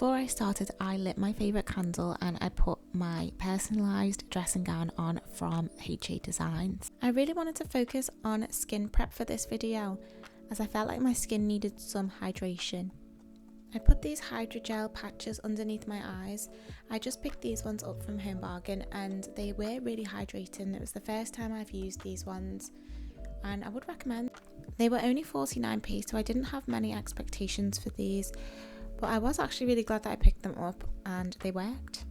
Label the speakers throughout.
Speaker 1: Before I started, I lit my favourite candle and I put my personalised dressing gown on from HA Designs. I really wanted to focus on skin prep for this video as I felt like my skin needed some hydration. I put these hydrogel patches underneath my eyes. I just picked these ones up from Home Bargain and they were really hydrating. It was the first time I've used these ones and I would recommend. They were only 49p, so I didn't have many expectations for these, but I was actually really glad that I picked them up and they worked.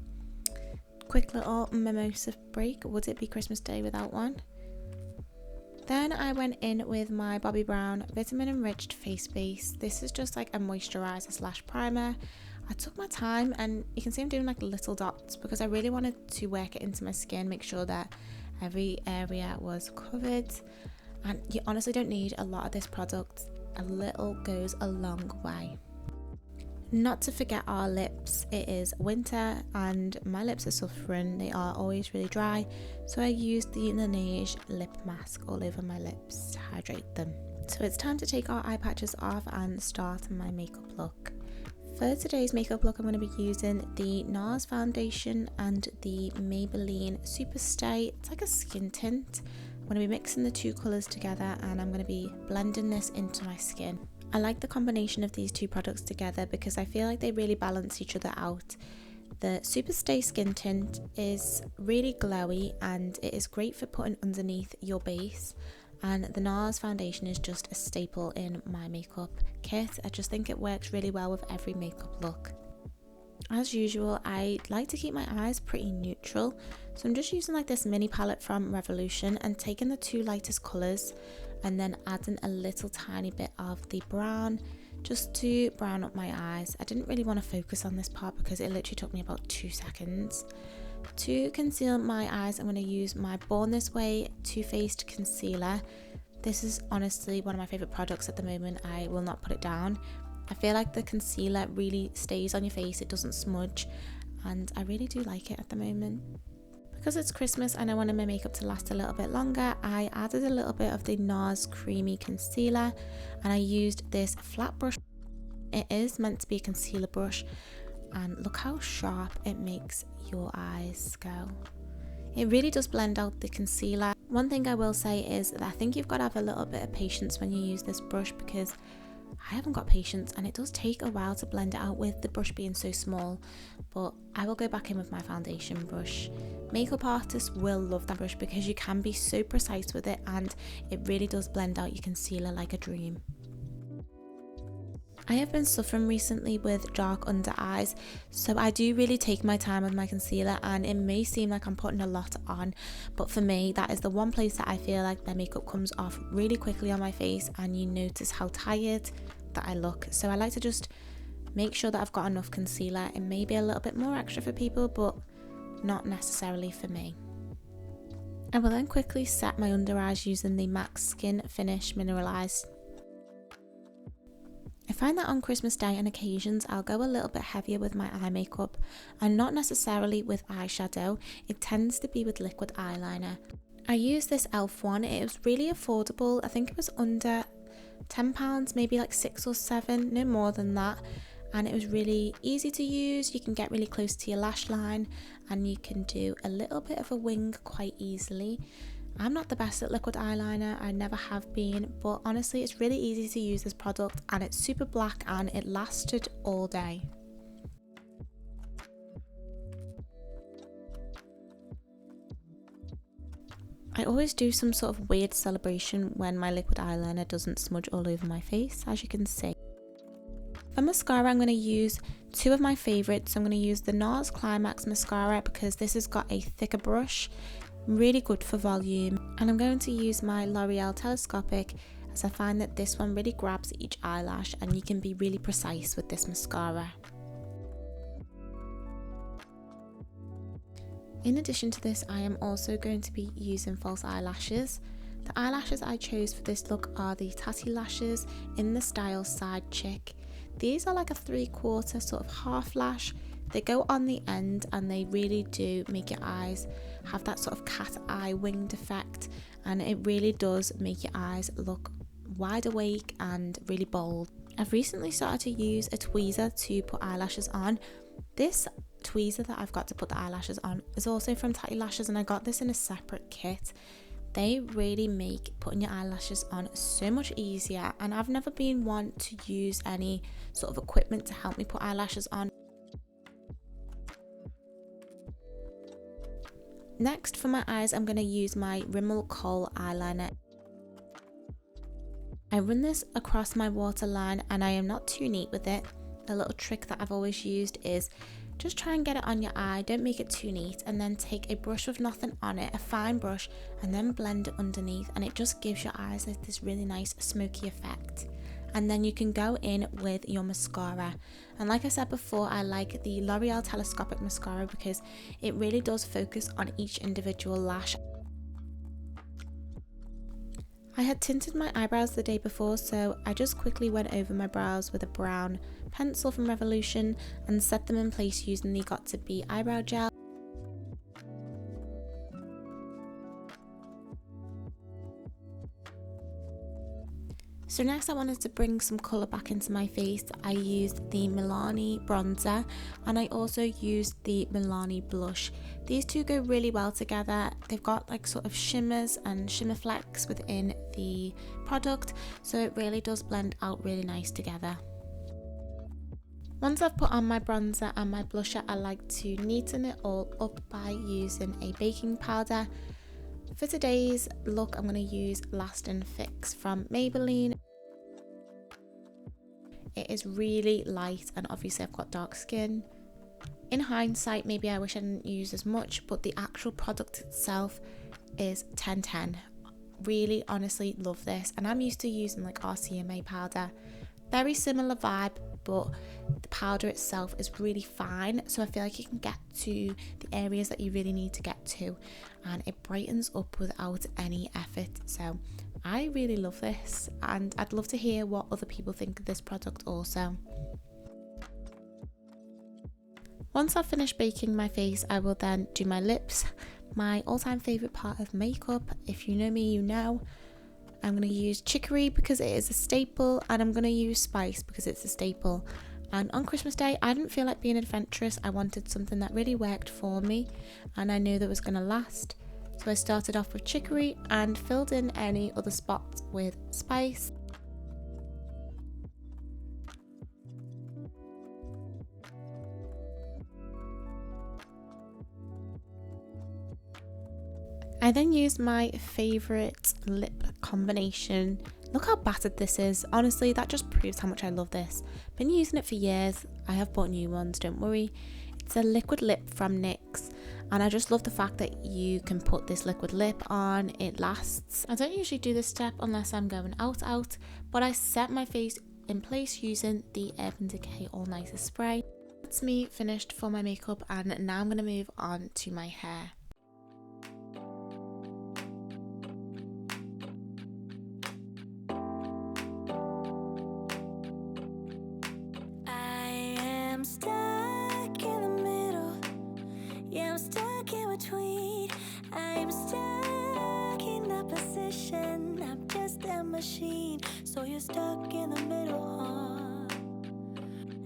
Speaker 1: Quick little mimosa break. Would it be Christmas Day without one? Then I went in with my Bobbi Brown Vitamin Enriched Face Base. This is just like a moisturizer slash primer. I took my time and you can see I'm doing like little dots because I really wanted to work it into my skin, make sure that every area was covered. And you honestly don't need a lot of this product. A little goes a long way. Not to forget our lips. It is winter and my lips are suffering. They are always really dry, so I used the Laniege lip mask all over my lips to hydrate them. So it's time to take our eye patches off and start my makeup look. For today's makeup look, I'm going to be using the Nars foundation and the Maybelline Superstay. It's like a skin tint. I'm going to be mixing the two colours together and I'm going to be blending this into my skin. I like the combination of these two products together because I feel like they really balance each other out. The Superstay Skin Tint is really glowy and it is great for putting underneath your base, and the Nars foundation is just a staple in my makeup kit. I just think it works really well with every makeup look. As usual, I like to keep my eyes pretty neutral, so I'm just using like this mini palette from Revolution and taking the two lightest colours and then adding a little tiny bit of the brown just to brown up my eyes. I didn't really want to focus on this part because it literally took me about 2 seconds. To conceal my eyes, I'm going to use my Born This Way Too Faced concealer. This is honestly one of my favourite products at the moment. I will not put it down. I feel like the concealer really stays on your face, it doesn't smudge, and I really do like it at the moment. Because it's Christmas and I wanted my makeup to last a little bit longer, I added a little bit of the Nars Creamy Concealer and I used this flat brush. It is meant to be a concealer brush and look how sharp it makes your eyes go. It really does blend out the concealer. One thing I will say is that I think you've got to have a little bit of patience when you use this brush because I haven't got patience and it does take a while to blend it out with the brush being so small, but I will go back in with my foundation brush. Makeup artists will love that brush because you can be so precise with it and it really does blend out your concealer like a dream. I have been suffering recently with dark under eyes, so I do really take my time with my concealer and it may seem like I'm putting a lot on, but for me that is the one place that I feel like the makeup comes off really quickly on my face and you notice how tired that I look. So I like to just make sure that I've got enough concealer. It may be a little bit more extra for people, but not necessarily for me. I will then quickly set my under eyes using the MAC Skin Finish Mineralise. I find that on Christmas Day and occasions I'll go a little bit heavier with my eye makeup and not necessarily with eyeshadow. It tends to be with liquid eyeliner. I use this e.l.f. one. It was really affordable. I think it was under £10, maybe like 6 or 7, no more than that, and it was really easy to use. You can get really close to your lash line and you can do a little bit of a wing quite easily. I'm not the best at liquid eyeliner, I never have been, but honestly it's really easy to use this product and it's super black and it lasted all day. I always do some sort of weird celebration when my liquid eyeliner doesn't smudge all over my face, as you can see. For mascara, I'm going to use two of my favourites. I'm going to use the Nars Climax mascara because this has got a thicker brush, really good for volume, and I'm going to use my Loreal telescopic as I find that this one really grabs each eyelash and you can be really precise with this mascara. In addition to this, I am also going to be using false eyelashes. The eyelashes I chose for this look are the Tatti Lashes in the style Side Chick. These are like a 3/4 sort of half lash. They go on the end and they really do make your eyes have that sort of cat eye winged effect, and it really does make your eyes look wide awake and really bold. I've recently started to use a tweezer to put eyelashes on. This tweezer that I've got to put the eyelashes on is also from Tatti Lashes, and I got this in a separate kit. They really make putting your eyelashes on so much easier, and I've never been one to use any sort of equipment to help me put eyelashes on. Next, for my eyes, I'm going to use my Rimmel Kohl eyeliner. I run this across my waterline and I am not too neat with it. A little trick that I've always used is just try and get it on your eye, don't make it too neat, and then take a brush with nothing on it, a fine brush, and then blend it underneath, and it just gives your eyes like this really nice smoky effect. And then you can go in with your mascara, and like I said before, I like the Loreal telescopic mascara because it really does focus on each individual lash. I had tinted my eyebrows the day before, so I just quickly went over my brows with a brown pencil from Revolution and set them in place using the Got To Be eyebrow gel. So next I wanted to bring some colour back into my face. I used the Milani Bronzer and I also used the Milani Blush. These two go really well together. They've got like sort of shimmers and shimmer flecks within the product, so it really does blend out really nice together. Once I've put on my bronzer and my blusher, I like to neaten it all up by using a baking powder. For today's look, I'm going to use Last and Fix from Maybelline. It is really light and obviously I've got dark skin. In hindsight, maybe I wish I didn't use as much, but the actual product itself is 10/10. Really, honestly love this, and I'm used to using like RCMA powder. Very similar vibe, but the powder itself is really fine, so I feel like you can get to the areas that you really need to get to, and it brightens up without any effort. So I really love this, and I'd love to hear what other people think of this product also. Once I've finished baking my face, I will then do my lips, my all-time favourite part of makeup. If you know me, you know. I'm going to use Chicory because it is a staple, and I'm going to use Spice because it's a staple. And on Christmas Day, I didn't feel like being adventurous. I wanted something that really worked for me, and I knew that was going to last. So I started off with Chicory and filled in any other spots with Spice. I then used my favourite lip combination. Look how battered this is. Honestly, that just proves how much I love this. Been using it for years. I have bought new ones, don't worry. It's a liquid lip from NYX, and I just love the fact that you can put this liquid lip on. It lasts. I don't usually do this step unless I'm going out, but I set my face in place using the Urban Decay All Nighter spray. That's me finished for my makeup, and now I'm going to move on to my hair.
Speaker 2: So you're stuck in the middle, huh?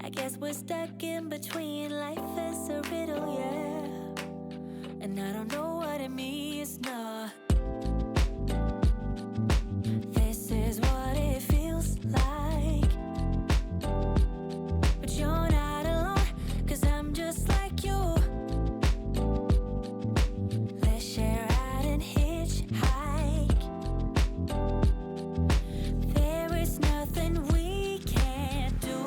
Speaker 2: I guess we're stuck in between. Life is a riddle, yeah. And I don't know what it means, nah. This is what it feels like. But you're not alone, 'cause I'm just like you. Let's share out and hitchhike. We can't do.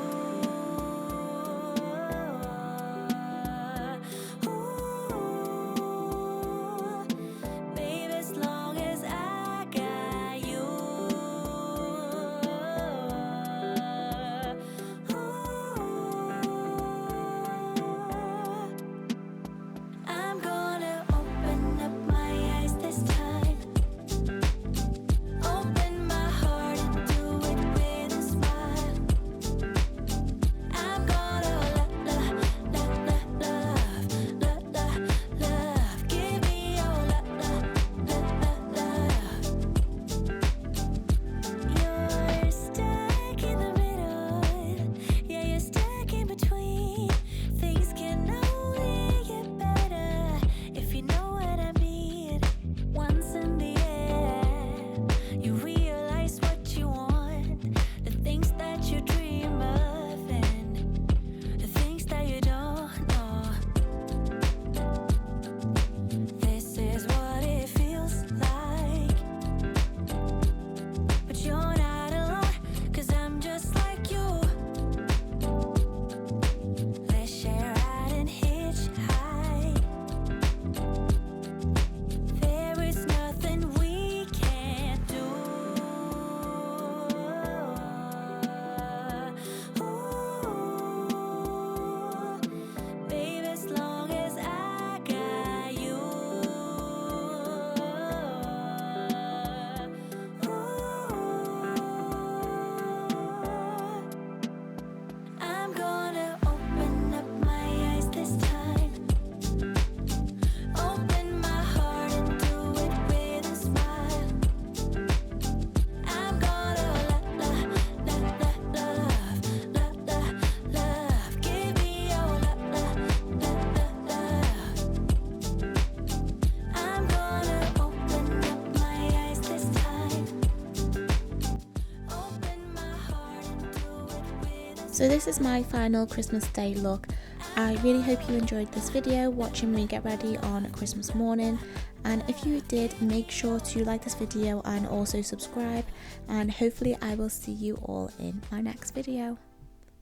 Speaker 1: So this is my final Christmas Day look. I really hope you enjoyed this video, watching me get ready on Christmas morning. And if you did, make sure to like this video and also subscribe. And hopefully I will see you all in my next video.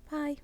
Speaker 1: Bye.